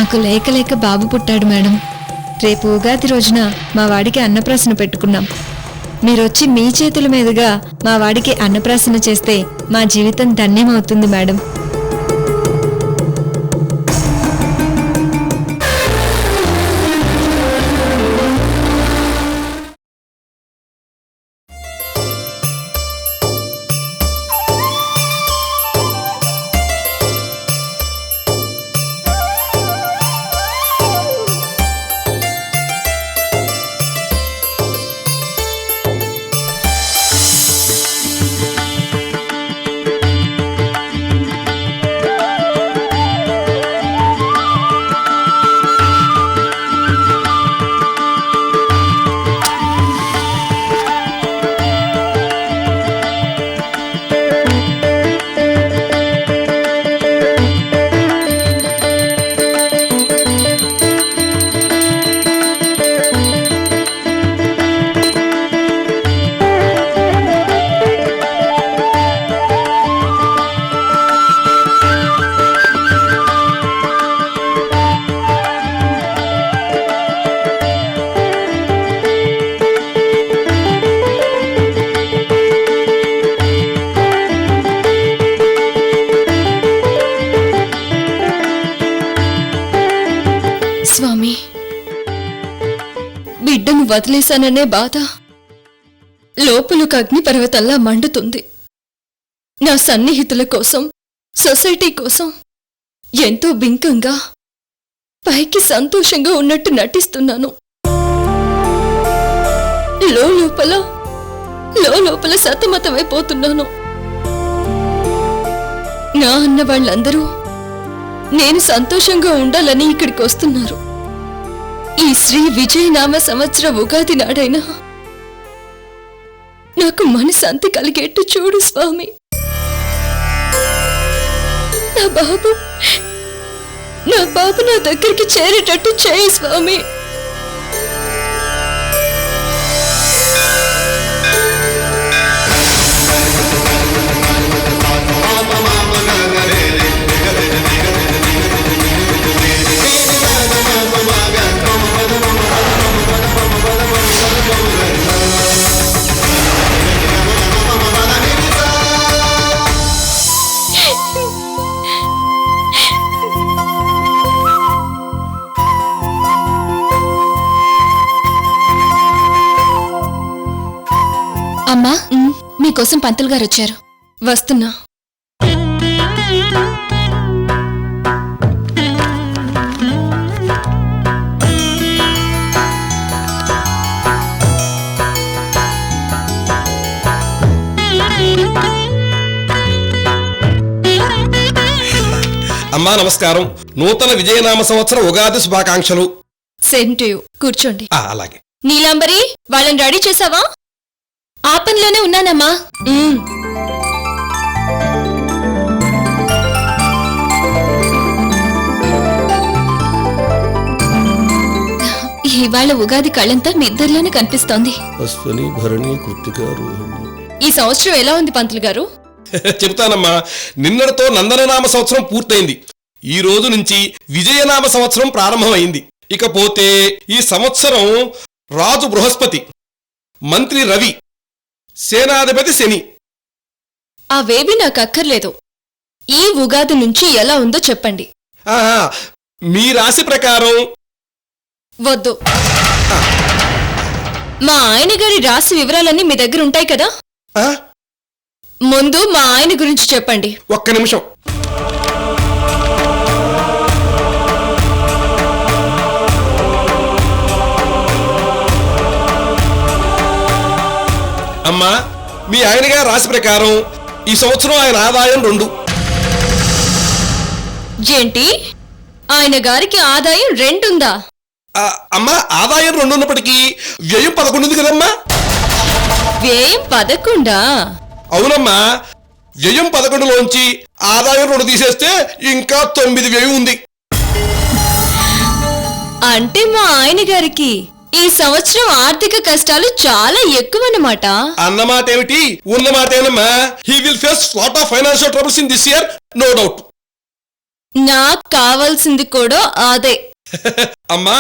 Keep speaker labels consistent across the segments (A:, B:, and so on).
A: నాకు లేక లేక బాబు పుట్టాడు మేడం. రేపు ఉగాది రోజున మా వాడికి అన్నప్రాసన పెట్టుకున్నాం. మీరొచ్చి మీ చేతుల మీదుగా మా వాడికి అన్నప్రాసన చేస్తే మా జీవితం ధన్యమవుతుంది మేడం.
B: స్వామి, బిడ్డను వదిలేశాననే బాధ లోపలకు అగ్నిపర్వతంలా మండుతుంది. నా సన్నిహితుల కోసం, సొసైటీ కోసం ఎంతో బింకంగా, పైకి సంతోషంగా ఉన్నట్టు నటిస్తున్నాను. లోపల సతమతమైపోతున్నాను. నా అన్న వాళ్ళందరూ నేను సంతోషంగా ఉండాలని ఇక్కడికి వస్తున్నారు. ఈ శ్రీ విజయనామ సంవత్సర ఉగాది నాడైనా నాకు మనశాంతి కలిగేట్టు చూడు స్వామి. నా బాబు నా దగ్గరికి చేరేటట్టు చేయి స్వామి.
A: అమ్మా, మీకోసం పంతులు గారు వచ్చారు.
B: వస్తున్నా.
C: అమ్మా నమస్కారం. నూతన విజయనామ సంవత్సర ఉగాది శుభాకాంక్షలు.
B: Same to you. కూర్చోండి.
C: అలాగే.
B: నీలాంబరి, వాళ్ళని రెడీ చేసావా?
A: ఆ పనిలోనే ఉన్నానమ్మా. ఇవాళ ఉగాది కళ్ళంతా మీ ఇద్దరిలోనే కనిపిస్తోంది.
B: ఈ సంవత్సరం ఎలా ఉంది పంతులు గారు?
C: చెబుతానమ్మా. నిన్నటితో నందననామ సంవత్సరం పూర్తయింది. ఈ రోజు నుంచి విజయనామ సంవత్సరం ప్రారంభమైంది. ఇకపోతే ఈ సంవత్సరం రాజు బృహస్పతి, మంత్రి రవి, సేనాధిపతి శని.
B: అవేవి నాకు అక్కర్లేదు. ఈ ఉగాది నుంచి ఎలా ఉందో చెప్పండి.
C: మీ రాశి ప్రకారం
B: వద్దు. మా ఆయన గారి రాశి వివరాలన్నీ మీ దగ్గర ఉంటాయి కదా. ముందు మా ఆయన గురించి చెప్పండి.
C: ఒక్క నిమిషం. అమ్మా, మీ ఆయన గారి రాశి ప్రకారం ఈ సంవత్సరం ఆయన ఆదాయం 2.
B: ఏంటి? ఆయన గారికి ఆదాయం 2 ఉందా?
C: అమ్మా, ఆదాయం 2 ఉన్నప్పటికీ వ్యయం 11 ఉంది కదమ్మా.
B: వ్యయం 11?
C: అవునమ్మా. వ్యయం 11లోంచి ఆదాయం 2 తీసేస్తే ఇంకా 9 వ్యయం ఉంది.
B: అంటే మా ఆయన గారికి ఈ సంవత్సరం ఆర్థిక కష్టాలు చాలా ఎక్కువన్నమాట.
C: అన్నమాట ఏమిటి, ఉన్నమాటేనమ్మా. He will face lot of financial troubles in this year, no doubt.
B: నాకు కావాల్సింది కూడా అదే.
C: అమ్మా,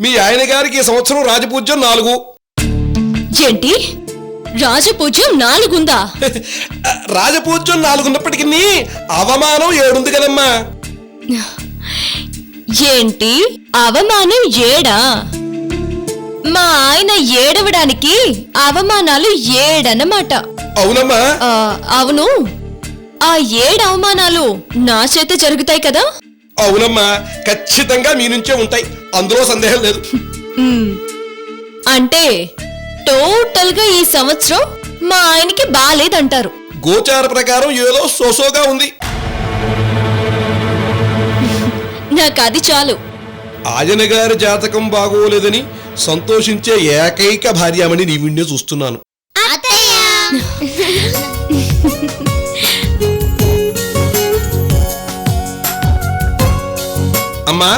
C: మీ ఆయన గారికి ఈ సంవత్సరం రాజపూజ్యం 4.
B: ఏంటి, రాజపూజ్యం 4 ఉందా?
C: రాజపూజ్యం 4 ఉన్నప్పటికీ అవమానం 7 ఉంది కదమ్మా.
B: ఏంటి, అవమానం 7? మా ఆయన ఏడవడానికి అవమానాలు 7 అన్నమాట.
C: అవునమ్మా.
B: అవును, ఆ 7 అవమానాలు నా చేత జరుగుతాయి కదా?
C: అవునమ్మా, ఖచ్చితంగా మీ నుంచే ఉంటాయి, అందులో సందేహం లేదు.
B: అంటే టోటల్ గా ఈ సంవత్సరం మా ఆయనకి బాలేదంటారు.
C: గోచార ప్రకారం ఏదో సోసోగా ఉంది.
B: నాకు అది చాలు.
C: ఆయన గారి జాతకం బాగోలేదని సంతోషించే ఏకైక భార్యామణి నీ విండే చూస్తున్నాను. అమ్మా,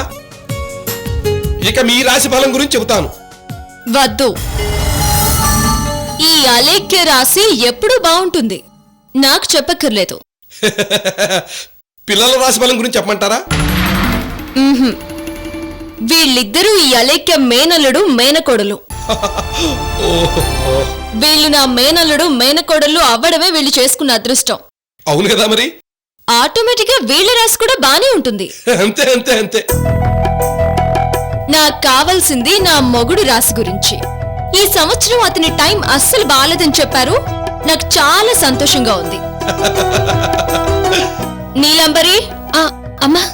C: ఇక మీ రాశి ఫలం గురించి చెబుతాను.
B: వద్దు, ఈ అలేఖ్య రాశి ఎప్పుడూ బాగుంటుంది, నాకు చెప్పక్కర్లేదు.
C: పిల్లల రాశి ఫలం గురించి చెప్పమంటారా?
B: వీళ్ళిద్దరూ ఈ అలేఖ్య మేనల్లుడు మేనకోడలు. వీళ్ళు నా మేనల్లుడు మేనకోడలు అవ్వడమే వీళ్ళు చేసుకున్న అదృష్టం.
C: అవును కదా మరి.
B: ఆటోమేటిక్ గా వీళ్ళ రాశి కూడా బానే ఉంటుంది.
C: అంతే అంతే అంతే.
B: నాకు కావాల్సింది నా మొగుడు రాశి గురించి. ఈ సంవత్సరం అతని టైం అస్సలు బాలేదని చెప్పారు, నాకు చాలా సంతోషంగా ఉంది. నీలంబరి,
A: అమ్మా,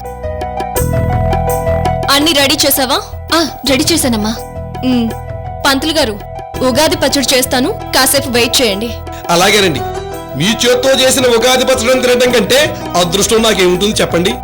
B: అన్ని రెడీ చేసావా?
A: రెడీ చేశానమ్మా.
B: పంతులు గారు, ఉగాది పచ్చడి చేస్తాను, కాసేపు వెయిట్ చేయండి.
C: అలాగేనండి. మీ చేత్తో చేసిన ఉగాది పచ్చడిని తినడం కంటే అదృష్టం నాకేముంటుంది చెప్పండి.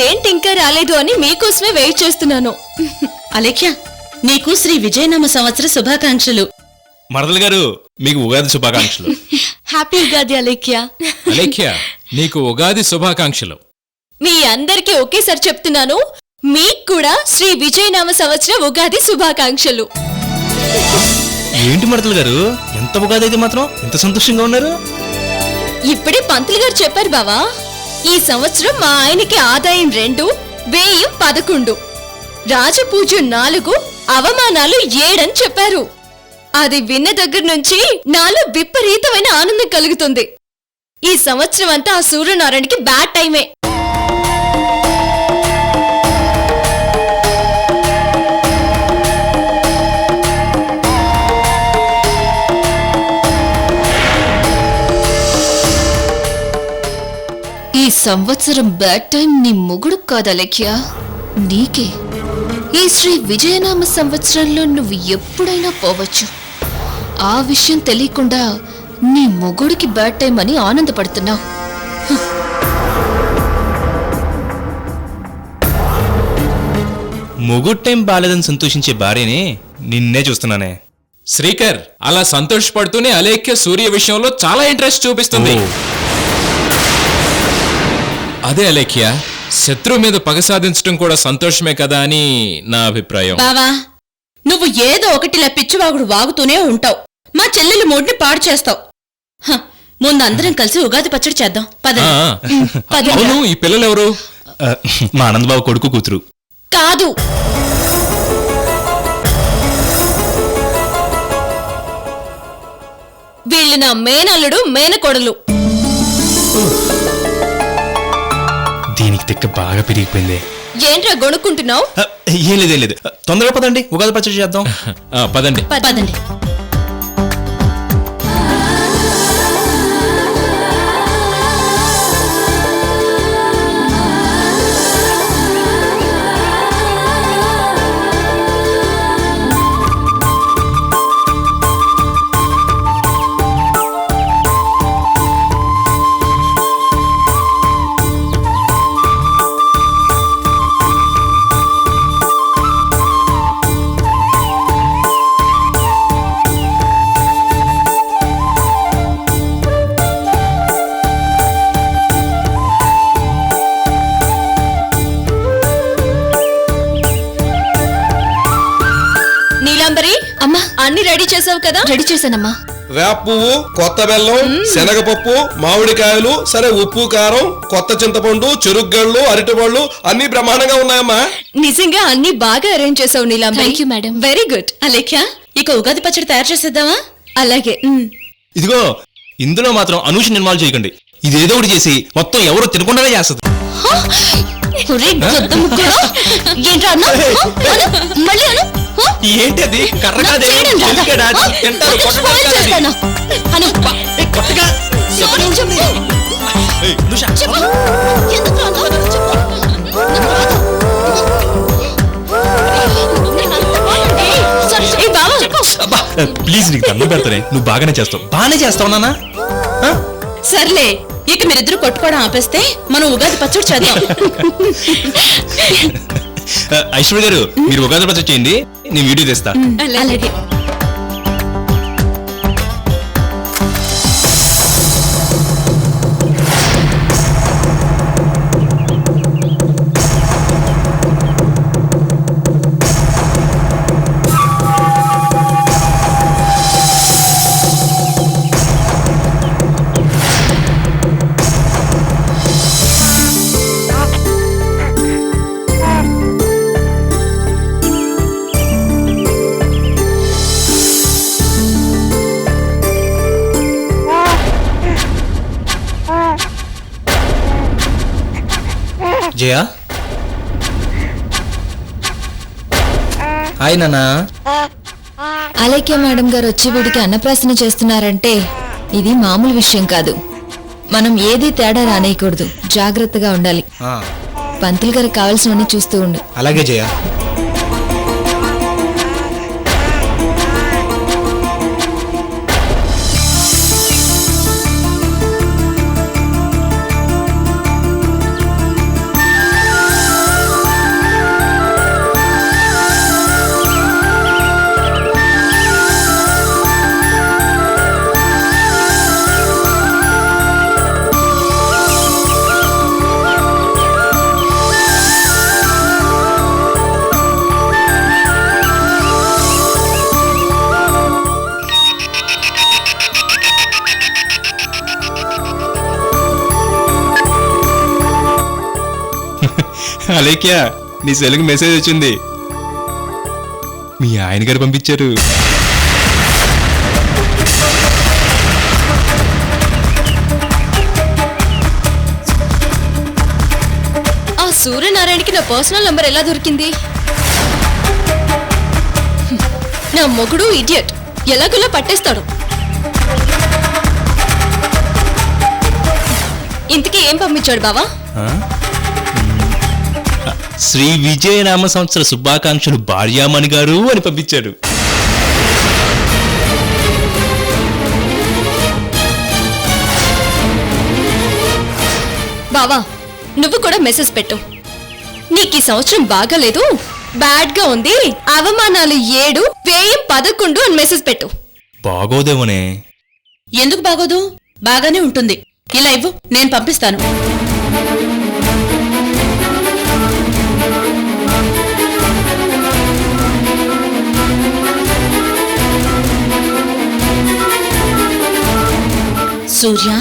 B: ఏంటి ఇంకా రాలేదు అని మీకోసమే వెయిట్ చేస్తున్నాను.
D: అలేఖ్య, నీకు శ్రీ విజయనామ సంవత్సర శుభాకాంక్షలు.
E: మరదలు గారు, మీకు ఉగాది శుభాకాంక్షలు.
B: హ్యాపీ ఉగాది అలేఖ్య.
E: అలేఖ్య, నీకు ఉగాది శుభాకాంక్షలు.
B: మీ అందరికీ ఒకేసారి చెప్తున్నాను, మీకు కూడా శ్రీ విజయనామ సంవత్సర ఉగాది శుభాకాంక్షలు.
E: ఏంటి మరదలు గారు, ఎంత ఉగాది అయితే మాత్రం ఎంత సంతోషంగా ఉన్నారు?
B: ఇప్పుడే పంతులు గారు చెప్పారు బావా, ఈ సంవత్సరం మా ఆయనకి ఆదాయం 2, వ్యయం 11, రాజపూజ్యం 4, అవమానాలు 7 అని చెప్పారు. అది విన్న దగ్గర నుంచి నాలో విపరీతమైన ఆనందం కలుగుతుంది. ఈ సంవత్సరం అంతా ఆ సూర్యనారాయణకి బ్యాడ్ టైమే. ఈ సంవత్సరం బ్యాడ్ టైం నీ మొగుడు కాదలేఖ్య, నీకే. ఈ శ్రీ విజయనామ సంవత్సరంలో నువ్వు ఎప్పుడైనా పోవచ్చు. ఆ విషయం తెలియకుండా నీ మొగుడికి బ్యాడ్ టైం అని ఆనందపడుతున్నావు.
E: మొగుడు టైం బాలేదని సంతోషించే భార్యని నిన్నే చూస్తున్నానే.
F: శ్రీకర్ అలా సంతోషపడుతూనే అలేఖ్య సూర్య విషయంలో చాలా ఇంట్రెస్ట్ చూపిస్తుంది. అదే అలేఖ్య, శత్రువు మీద పగ సాధించడం కూడా సంతోషమే కదా అని నా అభిప్రాయం.
D: బావా, నువ్వు ఏదో ఒకటిలా పిచ్చివాగుడు వాగుతూనే ఉంటావు. మా చెల్లెలి మూడ్ని పాడు చేస్తావు. ముందందరం కలిసి ఉగాది పచ్చడి చేద్దాం. పదండి.
F: అవును, ఈ పిల్లలు ఎవరు?
E: మా ఆనందబాబు కొడుకు కూతురు.
B: కాదు, వీళ్ళు నా మేనల్లుడు మేనకోడలు.
E: దీనికి తిక్క బాగా పెరిగిపోయింది.
B: ఏంట్రా గొనుక్కుంటున్నావు?
E: ఏం లేదు ఏం లేదు, తొందరగా పదండి, ఉగాది పచ్చడి చేద్దాం.
F: పదండి.
D: పదండి.
B: నీలాంబరి
A: అమ్మా
B: అన్ని రెడీ చేసావు కదా?
A: రెడీ చేశానమ్మా.
C: వేప పువ్వు, కొత్త బెల్లం, శనగపప్పు, మామిడికాయలు, సరే ఉప్పు కారం, కొత్త చింతపండు, చెరుగ్గళ్ళు, అరటిపళ్ళు అన్ని బ్రహ్మాండంగా ఉన్నాయమ్మా.
B: నిజంగా అన్ని బాగా అరేంజ్ చేసావు Neelambari.
A: Thank you, madam.
B: Very good.
D: Alekhya ఇక ఉగాది పచ్చడి తయారు చేసేద్దామా?
B: అలాగే.
E: ఇదిగో ఇందులో మాత్రం అనూష నిర్మాలు చేయకండి. ఇదేదో ఒకటి చేసి మొత్తం ఎవరు తినకుండానే చేస్తుంది.
B: ఏంట్రా అన్నా? మళ్ళీ అను.
E: ఏంటి అది కర్ర
B: నాకు
E: కాదే,
B: చేయడం రాదా?
E: చిటికెడా అది, తింటారు,
B: కొంచెం
E: కొట్టడం
B: spoil
E: కాదు అది.
B: చేస్తాను. అను.
E: కొట్టగా.
B: Sorry, చెప్పు.
E: ఏయ్, అనూష.
B: చెప్పు. ఎందుకు రాదా? చెప్పు. నాకు రాదు. నేను అంత బాగుంటే. Sorry, ఏ బావా, చెప్పు.
E: అబ్బా, ప్లీజ్ నీకు దండం పెడతానే, నువ్వు బాగానే చేస్తావు. బాగానే చేస్తావు నాన్న.
D: సర్లే ఇక మీరిద్దరు కొట్టుకోవడం ఆపేస్తే మనం ఉగాది పచ్చడి చేద్దాం.
E: ఐశ్వర్య గారు మీరు ఉగాది పచ్చడి చేయండి, నేను వీడియో తెస్తా.
B: అలాగే.
E: జయ హాయ్ నాన్న.
A: అలేఖ్య మేడం గారు వచ్చి వీడికి అన్నప్రాసన చేస్తున్నారంటే ఇది మామూలు విషయం కాదు. మనం ఏది తేడా రానేయకూడదు, జాగ్రత్తగా ఉండాలి.
E: ఆ,
A: పంతులు గారికి కావాల్సినవన్నీ చూస్తూ ఉండు.
E: అలాగే జయ. అలేఖ్య నీ సెల్కి మెసేజ్ వచ్చింది, మీ ఆయన గారు పంపించారు.
B: ఆ సూర్యనారాయణకి నా పర్సనల్ నంబర్ ఎలా దొరికింది? నా మొగుడు ఇడియట్, ఎలాగోలా పట్టేస్తాడు. ఇంతకీ ఏం పంపించాడు బావా?
E: శ్రీ విజయనామ సంవత్సర శుభాకాంక్షలు భార్యామణి గారు అని పంపించాడు.
B: బావా నువ్వు కూడా మెసేజ్ పెట్టు. నీకు ఈ సంవత్సరం బాగాలేదు, బ్యాడ్ గా ఉంది, అవమానాలు 7, వ్యయం 11 అని మెసేజ్ పెట్టు.
E: బాగోదేమోనే.
D: ఎందుకు బాగోదు? బాగానే ఉంటుంది. ఇలా ఇవ్వు, నేను పంపిస్తాను. సూర్య,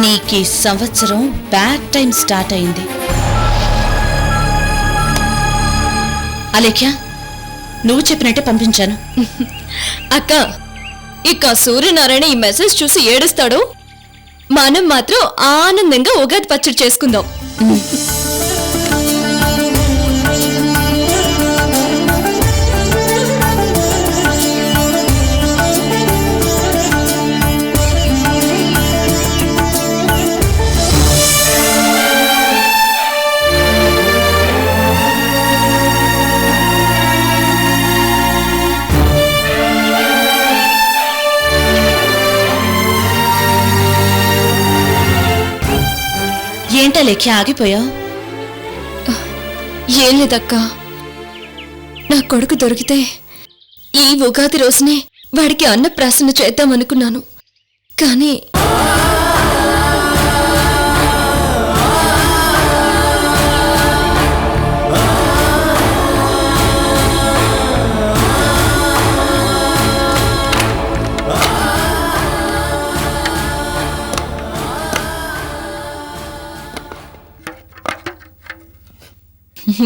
D: నీకీ సంవత్సరం బ్యాడ్ టైం స్టార్ట్ అయింది. అలేఖ్య నువ్వు చెప్పినట్టే పంపించాను.
B: అక్క, ఇక సూర్యనారాయణ ఈ మెసేజ్ చూసి ఏడుస్తాడు, మనం మాత్రం ఆనందంగా ఉగాది పచ్చడి చేసుకుందాం.
D: ఏంటా లేఖ్య ఆగిపోయావు?
B: ఏం లేదక్క, నా కొడుకు దొరికితే ఈ ఉగాది రోజునే వాడికి అన్నప్రాసన చేద్దామనుకున్నాను. కానీ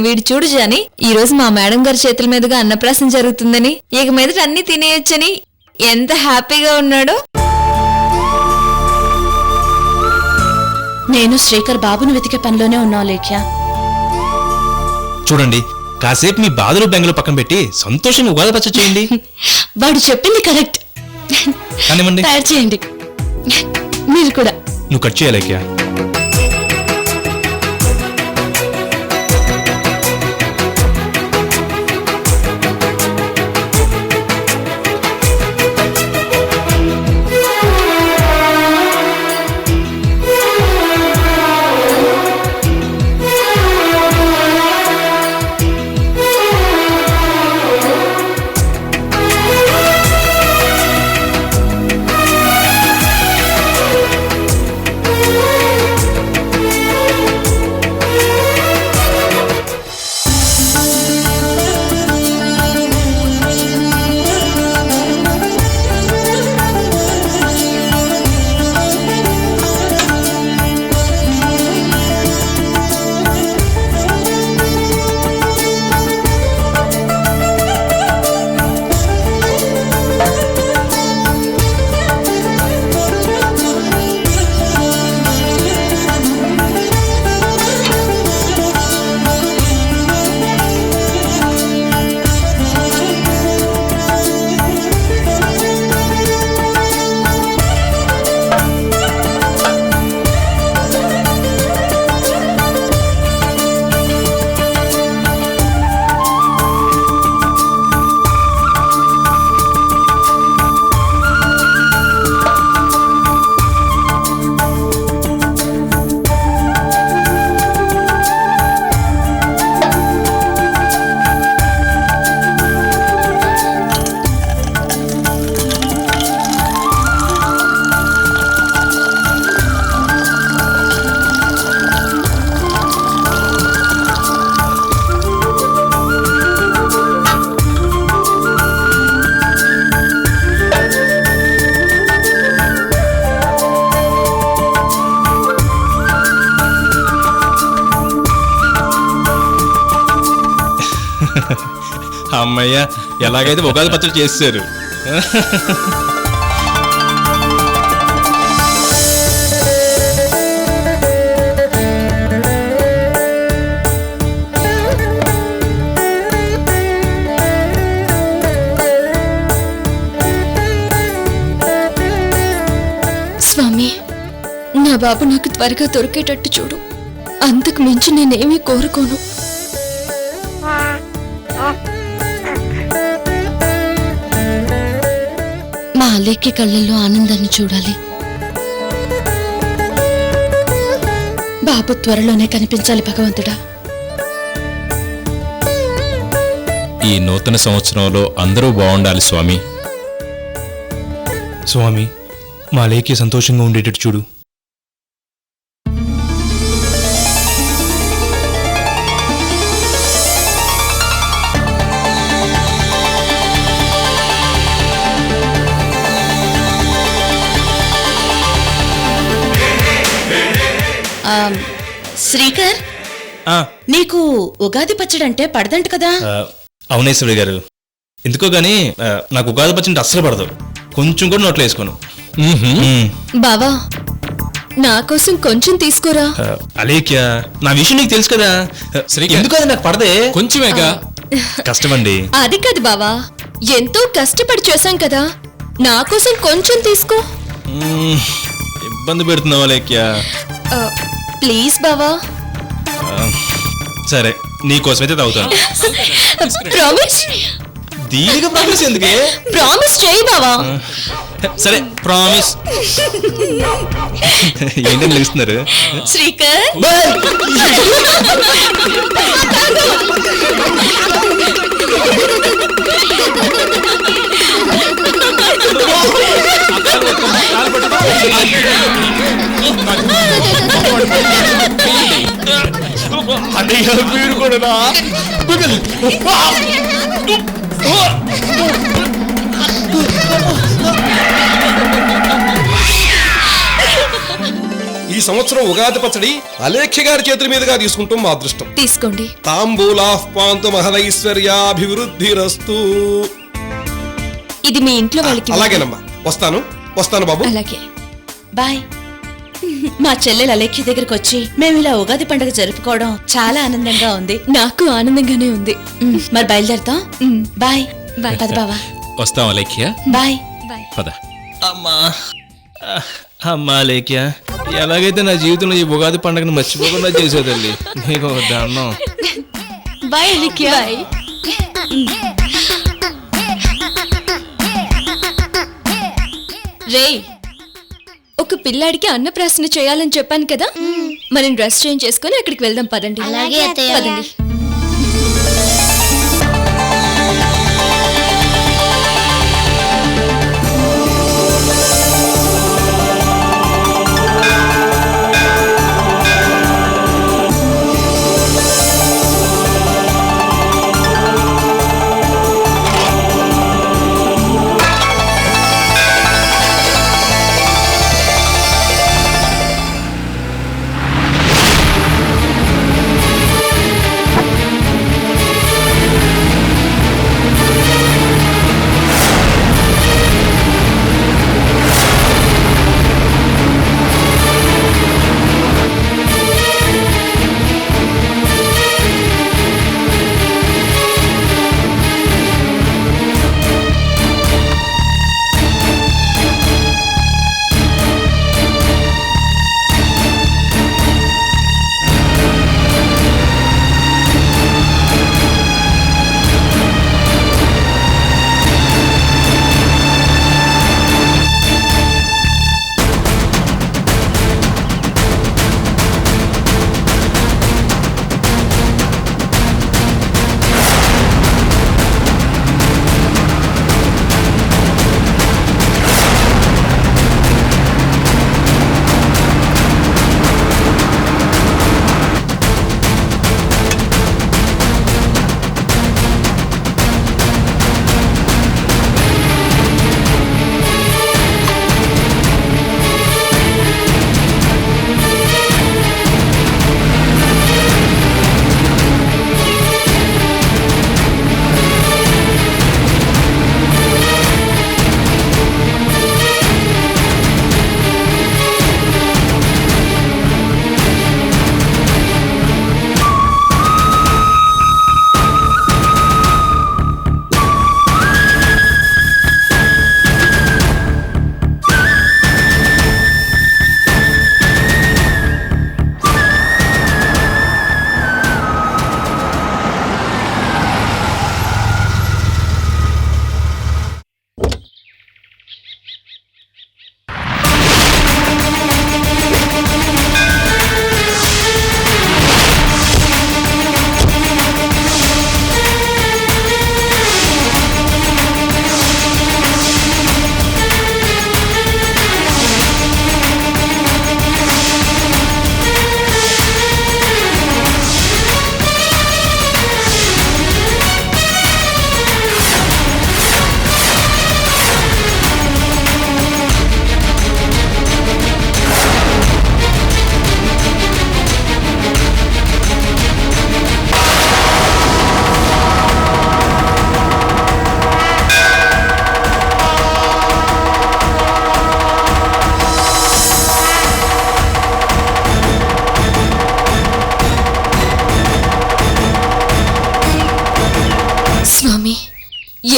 A: వీడు చూడు జాని, ఈ రోజు మా మేడం గారి చేతుల మీదుగా అన్నప్రాసన జరుగుతుందని, ఇక మీదట అన్ని తినేయొచ్చని ఎంత హ్యాపీగా ఉన్నాడో.
D: నేను శ్రీకర్ బాబుని వెతికే పనిలోనే ఉన్నావు లేఖ్య.
E: చూడండి, కాసేపు మీ బాధలు బెంగలు పక్కన పెట్టి సంతోషంగా ఉగాది పచ్చడి చేయండి.
D: వాడు చెప్పింది కరెక్ట్.
E: కానివ్వండి.
D: తయారు చేయండి. మీరు కూడా.
E: నువ్వు కట్ చేయాలేక్యా. అమ్మయ్య, ఎలాగైతే ఉగాది పచ్చడి చేశారు.
B: స్వామి, నా బాబు నాకు త్వరగా దొరికేటట్టు చూడు. అంతకు మించి నేనేమీ కోరుకోను.
D: మా అలేఖ్య కళ్ళల్లో ఆనందాన్ని చూడాలి. బాబు త్వరలోనే కనిపించాలి భగవంతుడా.
F: ఈ నూతన సంవత్సరంలో అందరూ బాగుండాలి స్వామి.
E: స్వామి, మా లేఖి సంతోషంగా ఉండేటట్టు చూడు.
D: శ్రీకర్,
E: ఆ,
D: నీకు ఉగాది పచ్చడి అంటే పడదంట కదా.
E: అవునేశ్వరి గారు, ఎందుకో గానీ నాకు ఉగాది పచ్చడి అస్సలు పడదు. కొంచెం కూడా నోట్లో వేసుకోను.
B: బావా, నా కోసం కొంచెం తీసుకోరా.
E: అలేఖ్య, నా విషయం నీకు తెలుసు కదా.
F: శ్రీకర్.
E: ఎందుకు అది నాకు పడదే?
F: కొంచెమేగా.
E: కష్టమండి.
B: అది కాదు బావా, ఎంతో కష్టపడి చేశాం కదా, నా కోసం కొంచెం తీసుకో.
E: ఇబ్బంది పెడుతున్నావు అలేఖ్య.
B: ప్లీజ్ బావా.
E: సరే, నీ కోసమైతే తాగుతాను.
B: ప్రామిస్.
E: దీనికి ప్రామిస్ ఎందుకే?
B: ప్రామిస్ చేయి బావా.
E: సరే, ప్రామిస్. ఏంటని తెలుస్తున్నారు?
D: శ్రీకర్,
E: మీరు కూడా
C: ఈ సంవత్సరం ఉగాది పచ్చడి అలేఖ్య గారి చేతుల మీదుగా తీసుకుంటాం మా అదృష్టం.
A: తీసుకోండి.
C: తాంబూలాహ్వాంతు మహదైశ్వర్యాభివృద్ధిరస్తు.
A: ఇది మీ ఇంట్లో వాళ్ళకి ఇవ్వండి.
C: అలాగేనమ్మా, వస్తాను బాబు.
A: అలాగే.
D: బాయ్. మా చెల్లెలు అలేఖ్య దగ్గరికి వచ్చి మేము ఇలా ఉగాది పండుగ జరుపుకోవడం చాలా ఆనందంగా ఉంది.
A: నాకు ఆనందంగానే ఉంది.
D: మరి బయలుదేరుతాం. బాయ్.
A: బాయ్.
D: పద బావా.
F: వస్తాం అలేఖ్య.
D: బాయ్.
A: బాయ్.
F: పద.
E: అమ్మా లేఖ్య, ఎలాగైతే నా జీవితంలో ఈ ఉగాది పండుగను మర్చిపోకుండా చేసేదండి. నీకు ఒక దండం.
D: బాయ్ అలేఖ్య. బాయ్.
B: రేయ్, ఒక పిల్లాడికి అన్నప్రాసన చేయాలని చెప్పాను కదా, మనం డ్రెస్ చేంజ్ చేసుకుని అక్కడికి వెళ్దాం పదండి.
G: అలాగే అత్తయ్య.
B: పదండి.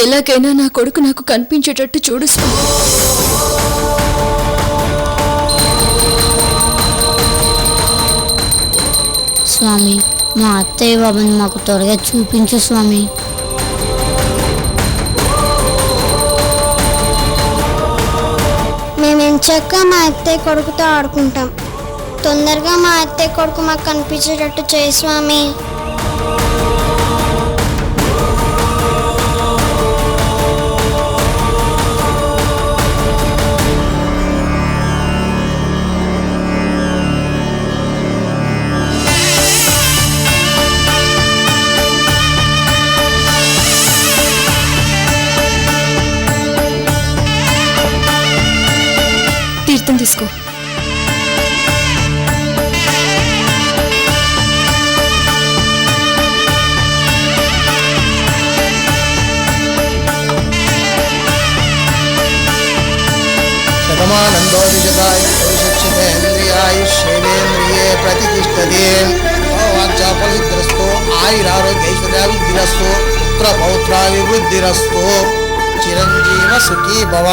B: ఎలాగైనా నా కొడుకు నాకు కనిపించేటట్టు చూడు స్వామి.
G: స్వామి, మా అత్తయ్య బాబాని మాకు త్వరగా చూపించు స్వామి. మేము ఎంచక్క మా అత్తయ్య కొడుకుతో ఆడుకుంటాం. తొందరగా మా అత్తయ్య కొడుకు మాకు కనిపించేటట్టు చేయి స్వామి.
A: తీర్థం తీసుకో.
H: శేవేంద్రియే ప్రతిష్టతే వాచాఫలసిద్ధిరస్తు ఆయురారోగ్యైశ్వర్యాభివృద్ధిరస్తు పుత్ర పౌత్రాభివృద్ధిరస్తు చిరంజీవ సుఖీ భవ.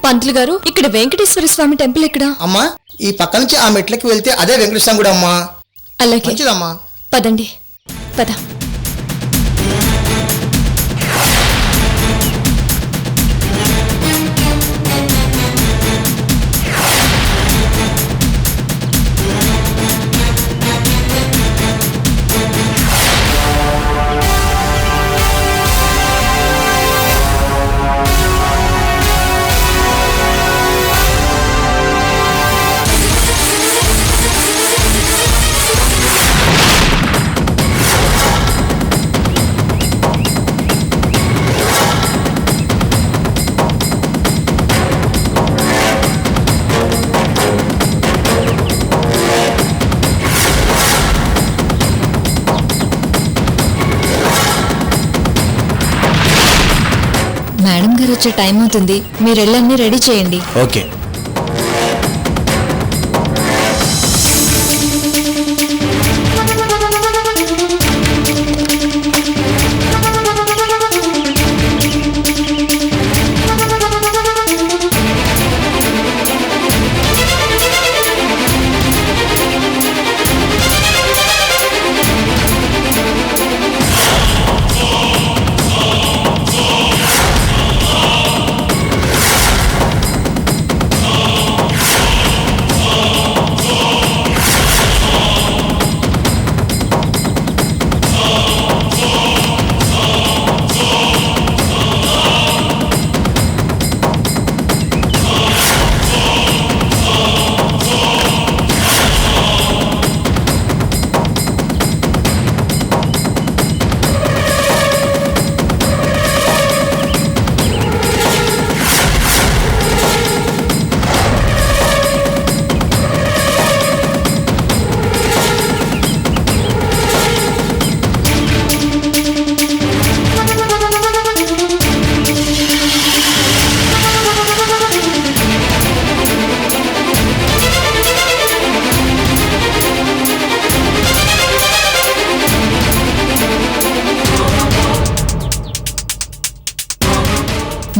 B: పంతులు గారు, ఇక్కడ వెంకటేశ్వర స్వామి టెంపుల్ ఎక్కడ?
H: అమ్మా ఈ పక్క నుంచి ఆ మెట్లకి వెళ్తే అదే వెంకటేశ్వర గుడి అమ్మా.
B: అలాగే,
H: మంచిదమ్మా.
B: పదండి, పద.
A: మేడం గారు వచ్చే టైం అవుతుంది, మీరు వెళ్ళన్నీ రెడీ చేయండి.
H: ఓకే.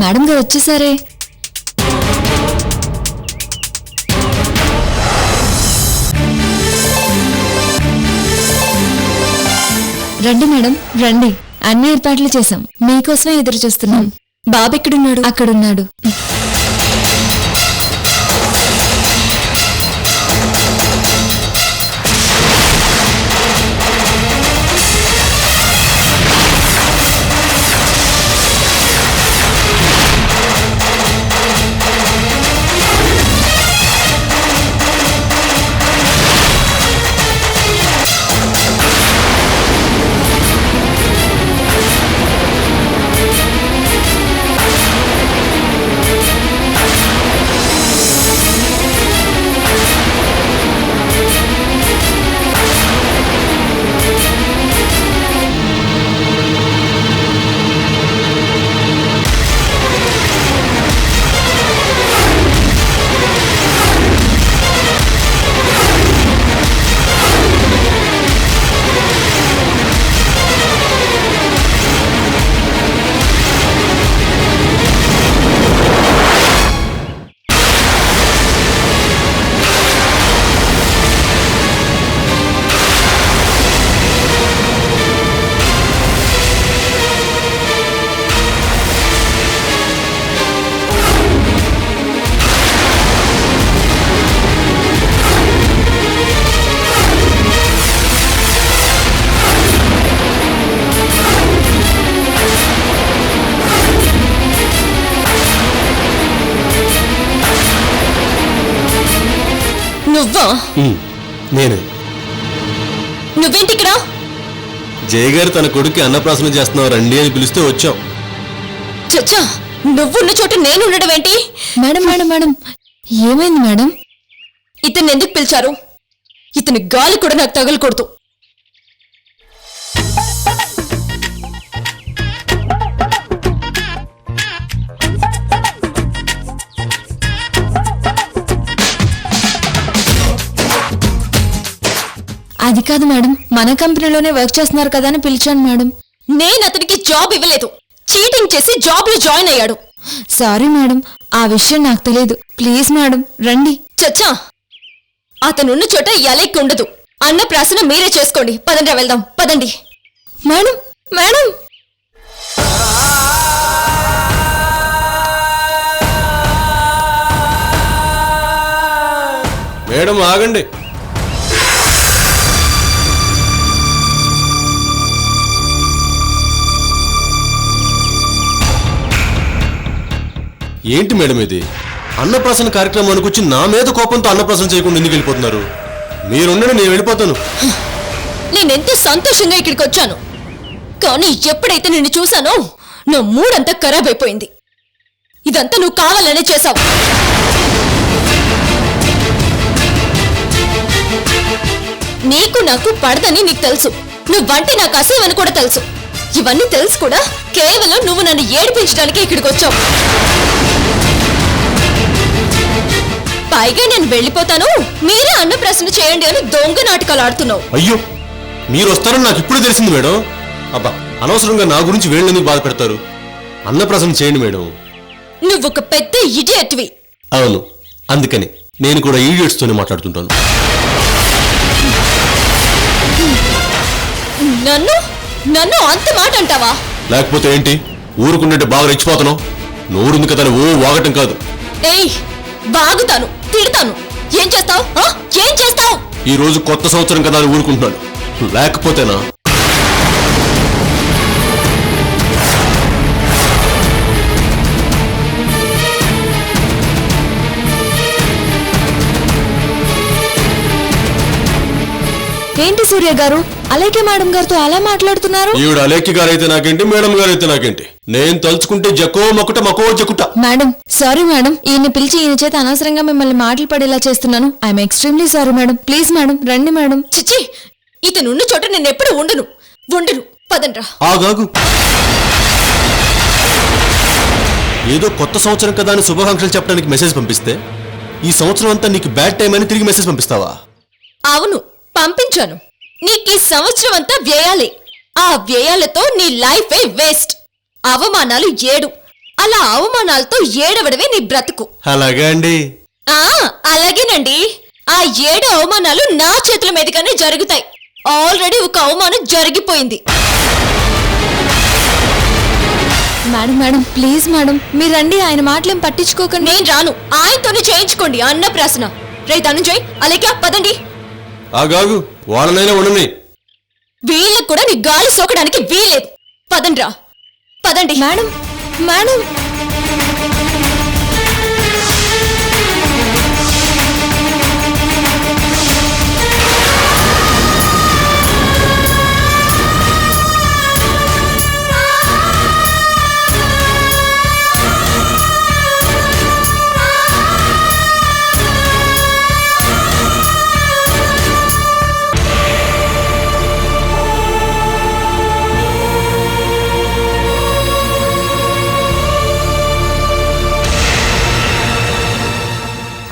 A: మేడం గారు వచ్చేసారే. రండి మేడం, రండి. అన్ని ఏర్పాట్లు చేశాం, మీకోసమే ఎదురు చూస్తున్నాం.
B: బాబు ఎక్కడున్నాడు?
A: అక్కడున్నాడు.
B: నువ్వా?
C: నేనే.
B: నువ్వేంటి ఇక్కడ?
C: జయ గారు తన కొడుకు అన్నప్రాసన చేస్తున్నావు, రండి అని పిలిస్తే వచ్చాం.
B: చచ్చా, నువ్వున్న చోట నేను ఉండడం ఏంటి?
A: మేడం మేడం మేడం, ఏమైంది మేడం?
B: ఇతన్ని ఎందుకు పిలిచారు? ఇతని గాలి కూడా నాకు తగలకూడదు.
A: కాదు మేడం, మన కంపెనీలోనే వర్క్ చేస్తున్నారు కదా అని పిలిచాను మేడం.
B: నేను అతనికి జాబ్ ఇవ్వలేదు, చీటింగ్ చేసి జాబ్ లో జాయిన్ అయ్యాడు.
A: సారీ మేడం, ఆ విషయం నాకు తెలియదు. ప్లీజ్ మేడం రండి.
B: చచ్చా, అతనున్న చోట ఎలెక్కి ఉండదు. అన్నప్రాసన మీరే చేసుకోండి. పదండి వెళ్దాం, పదండి.
A: మేడం మేడం
C: మేడం ఆగండి. ఏంటి మేడం ఇది? అన్నప్రాసన కార్యక్రమానికి వచ్చి నా మీద కోపంతో అన్నప్రాసన చేయకుండా ఎందుకు వెళ్ళిపోతున్నారు? మీరుండండి, నేను వెళ్ళిపోతాను.
B: నేనెంతో సంతోషంగా ఇక్కడికి వచ్చాను, కానీ ఎప్పుడైతే నిన్ను చూశానో నా మూడంతా ఖరాబ్ అయిపోయింది. ఇదంతా నువ్వు కావాలనే చేశావు. నీకు నాకు పడదని నీకు తెలుసు, నువ్వంటే నాకు అసహ్యమని కూడా తెలుసు. ఇవన్నీ తెలుసు కూడా కేవలం నువ్వు నన్ను ఏడిపించడానికి ఇక్కడికి వచ్చావు. పైగా నేను వెళ్ళిపోతాను, మీరే అన్నప్రాసన చేయండి అని దొంగ నాటకాలు ఆడుతున్నావు.
C: అయ్యో, మీరు వస్తారని నాకు ఇప్పుడు తెలిసింది మేడం. అబ్బా, అనవసరంగా నా గురించి వీళ్ళని బాధ పెడతారు. అన్నప్రాసన చేయండి మేడం.
B: నువ్వొక పెద్ద ఇడియట్వి.
C: అవును, అందుకని నేను కూడా ఈడియట్స్ తోనే మాట్లాడుతుంటాను.
B: నన్ను నన్ను అంత మాట అంటావా?
C: లేకపోతే ఏంటి, ఊరుకుంటే బాగా రెచ్చిపోతాను. నోరుంది కదా ఓ వాగటం కాదు.
B: ఏయ్, బాగుతాను, తిడతాను. ఏం చేస్తావు? ఏం చేస్తావు?
C: ఈ రోజు కొత్త సంవత్సరం కదా అని ఊరుకుంటున్నాను, లేకపోతేనా?
A: ఏంటి సూర్య గారు, అలేఖ్య మేడం గారితో అలా మాట్లాడుతున్నారు?
C: ఈవిడ అలేఖ్య గారైతే నాకేంటి, మేడం గారైతే నాకేంటి? నేను తలుచుకుంటే జక్కో మకుట మకో జకుట.
A: మేడం సారీ మేడం, ఈయన పిలిచి ఈయన చేత అనవసరంగా మిమ్మల్ని మాటలు పడేలా చేస్తున్నాను. I'm extremely sorry madam. Please madam రండి మేడం.
B: చిచ్చి, ఇతనున్న చోట నేను ఎప్పుడు ఉండను. పదండ్రా.
C: ఆగాగు. ఏదో కొత్త సంవత్సరం కదా అని శుభాకాంక్షలు చెప్పడానికి మెసేజ్ పంపిస్తే ఈ సంవత్సరం అంతా నీకు బ్యాడ్ టైం అని తిరిగి మెసేజ్ పంపిస్తావా?
B: అవును, పంపించాను. నీకు ఈ సంవత్సరం అంతా వ్యయాలే. ఆ వ్యయాలతో నీ లైఫే వేస్ట్. అవమానాలు 7. అలా అవమానాలతో ఏడవడమే నీ బ్రతుకు.
C: అలాగా అండి?
B: అలాగేనండి. ఆ 7 అవమానాలు నా చేతుల మీదుగానే జరుగుతాయి. ఆల్రెడీ ఒక అవమానం జరిగిపోయింది.
A: మేడం మేడం ప్లీజ్ మేడం మీరు రండి, ఆయన మాటలేం పట్టించుకోకండి.
B: నేను రాను, ఆయనతోనే చేయించుకోండి అన్నప్రాసన. ధనంజయ్, అలేఖ్య, పదండి.
C: ఆగాగు, వాళ్ళనైనా ఉండని.
B: వీళ్ళకు కూడా నీ గాలి సోకడానికి వీలేదు. పదండ్రా, పదండి.
A: మేడం మేడం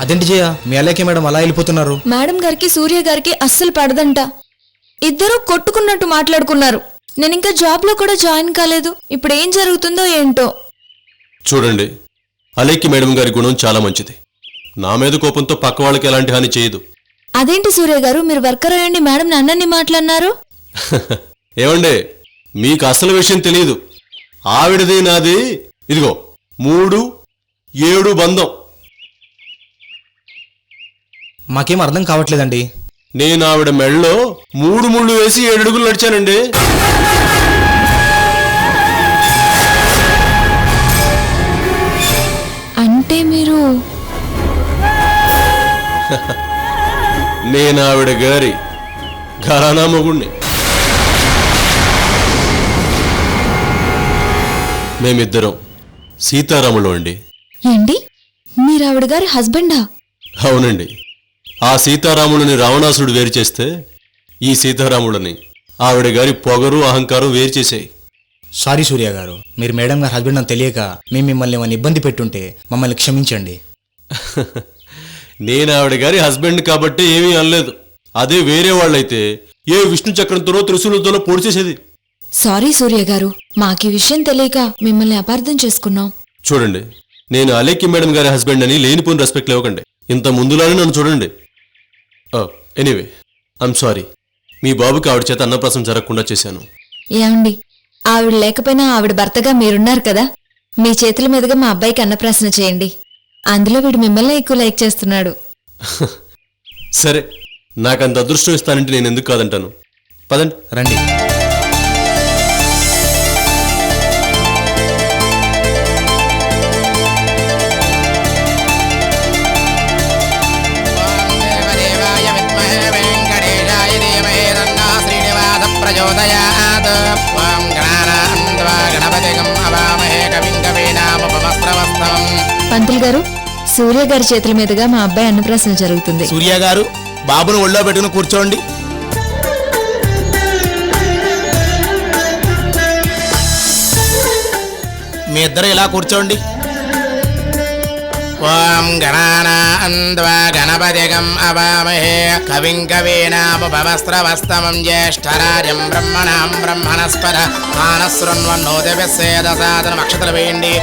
H: అదేంటి జయ, మీ అలేఖ్య మేడం అలా వెళ్ళిపోతున్నారు?
A: మేడం గారికి సూర్య గారికి అస్సలు పడదంట. ఇద్దరూ కొట్టుకున్నట్టు మాట్లాడుకున్నారు. నేను ఇంకా జాబ్ లో కూడా జాయిన్ కాలేదు. ఇప్పుడు ఏం జరుగుతుందో ఏంటో.
C: చూడండి, అలేఖ్య మేడం గారి గుణం చాలా మంచిది. నా మీద కోపంతో పక్క వాళ్ళకి ఎలాంటి హాని చేయదు.
A: అదేంటి సూర్య గారు, మీరు వర్కర్ అయ్యండి మేడం అన్నన్ని మాట్లాడినారు?
C: ఏమండే, మీకు అసలు విషయం తెలియదు. ఆవిడది నాది ఇదిగో 3-7 బంధం.
H: మాకేం అర్థం కావట్లేదండి.
C: నేను ఆవిడ మెళ్ళలో 3 ముళ్ళు వేసి 7 అడుగులు నడిచానండి.
A: అంటే మీరు
C: నేను ఆవిడ గారి ఘరానా మొగుణ్ణి. మేమిద్దరం సీతారాములు అండి.
A: ఏంటి, మీరు ఆవిడ గారి హస్బెండా?
C: అవునండి. ఆ సీతారాములని రావణాసుడు వేరు చేస్తే ఈ సీతారాములని ఆవిడ గారి పొగరు అహంకారం వేరు చేశాయి.
H: సారీ సూర్య గారు, మీరు మేడం గారి హస్బెండ్ అని తెలియక మేము మిమ్మల్ని ఏమైనా ఇబ్బంది పెట్టుంటే మమ్మల్ని క్షమించండి.
C: నేను ఆవిడ గారి హస్బెండ్ కాబట్టి ఏమీ అనలేదు. అదే వేరే వాళ్ళైతే
I: ఏ విష్ణు చక్రంతోనో త్రిశూలతోనో పొడి చేసేది.
A: సారీ సూర్య గారు, మాకీ విషయం తెలియక మిమ్మల్ని అపార్థం చేసుకున్నాం.
I: చూడండి, నేను అలేఖ్య మేడం గారి హస్బెండ్ అని లేనిపోయిన రెస్పెక్ట్ ఇవ్వకండి. ఇంత ముందులానే నన్ను చూడండి. Anyway, I'm sorry. మీ బాబుకి ఆవిడ చేత అన్నప్రాసం జరగకుండా చేశాను.
A: ఏమండి, ఆవిడ లేకపోయినా ఆవిడ భర్తగా మీరున్నారు కదా, మీ చేతుల మీదుగా మా అబ్బాయికి అన్నప్రాసన చేయండి. అందులో వీడు మిమ్మల్ని ఎక్కువ లైక్ చేస్తున్నాడు.
I: సరే, నాకంత అదృష్టం ఇస్తానంటే నేను ఎందుకు కాదంటాను. పదండి.
H: రండి.
A: పంతులు గారు, సూర్య గారి చేతుల మీదుగా మా అబ్బాయి అన్నప్రాసన జరుగుతుంది.
H: సూర్య గారు, బాబును ఒళ్ళో పెట్టుకుని కూర్చోండి. మీ ఇద్దరు ఇలా కూర్చోండి. ఓం గణానాన్వా గణపతిగం అవామహే కవిం కవీనాముపమస్త్రవస్తమం జ్యేష్ఠరాజం బ్రహ్మణాం బ్రహ్మణస్పద మానశృణ్వన్నోదవిసేదసాదనం అక్షతలు వేయండి.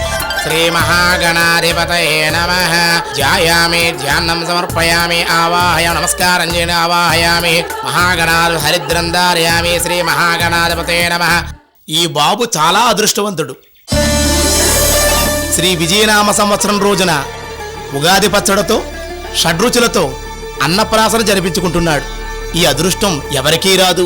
H: శ్రీ మహాగణాధిపతయే నమః. ధ్యాయామి, ధ్యానం సమర్పయామి, ఆవాహయ, నమస్కారం చేయండి, ఆవాహయామి. మహాగణాలు హరిద్రం ధారయామి. శ్రీ మహాగణాధిపతయే నమః. ఈ బాబు చాలా అదృష్టవంతుడు. శ్రీ విజయనామ సంవత్సరం రోజున ఉగాది పచ్చడితో షడ్రుచులతో అన్నప్రాసన జరిపించుకుంటున్నాడు. ఈ అదృష్టం ఎవరికీ రాదు.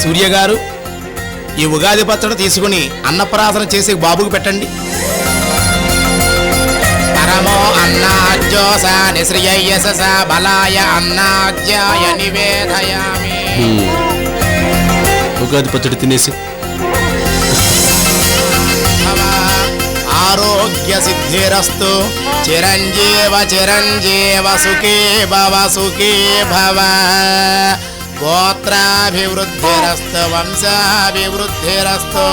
H: సూర్య గారు, ఈ ఉగాది పచ్చడి తీసుకుని అన్నప్రాసన చేసి బాబుకు పెట్టండి. పరమో అన్నాజ్యోసాని శ్రియయస బలాయ అన్నాజ్యాయ నివేదయామి.
I: ఉగాది పచ్చడి తినేసి
H: ఆరోగ్య సిద్ధిరస్తు. చిరంజీవ చిరంజీవ సుఖీ భవ సుఖీ భవ. గోత్రాభివృద్ధిరస్తు వంశాభివృద్ధిరస్తు.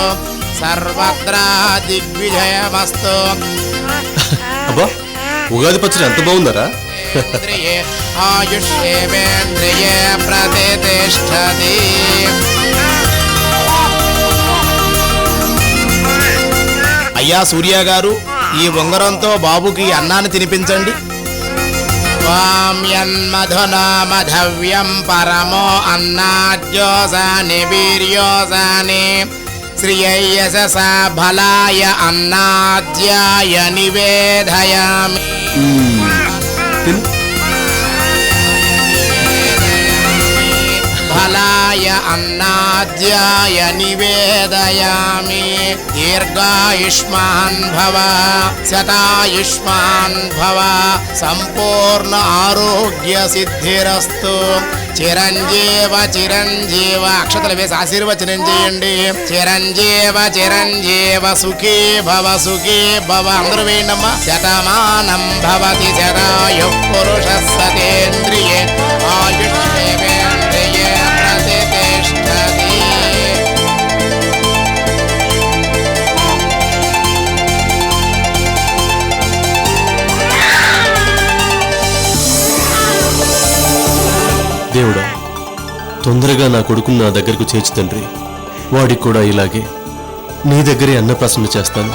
H: సర్వత్రా దిగ్విజయమస్తు.
I: అబ్బా, ఉగాది పచ్చడి ఎంత బాగుందరా.
H: ఆయుష్యేంద్రియే ప్రతిష్టతి. అయ్యా సూర్య గారు, ఈ ఉంగరంతో బాబుకి అన్నాన్ని తినిపించండి. వామ్యన్మధునా మధవ్యం పరమో అన్నాజ్యోసాని వీర్యోసాని శ్రియయస బలాయ అన్నాజ్యాయ నివేదయామి. బలాయ అన్నాజ్యాయ నివేదయామి. దీర్ఘాయుష్మాన్ భవ, శతాయుష్మాన్ భవ, సంపూర్ణ ఆరోగ్య సిద్ధిరస్తు. చిరంజీవ చిరంజీవ, అక్షతలు వేసి ఆశీర్వచనం చేయండి. చిరంజీవ చిరంజీవ సుఖీ భవ సుఖీ భవ. అందరూ వేయండమ్మా. శతమానం భవతి శతాయు పురుష సతేంద్రియే ఆయుష్యేంద్రియే ప్రతిష్టతి.
I: దేవుడా, తొందరగా నా కొడుకుని నా దగ్గరకు చేర్చు తండ్రి. వాడికి కూడా ఇలాగే నీ దగ్గరే అన్నప్రాసన చేస్తాను.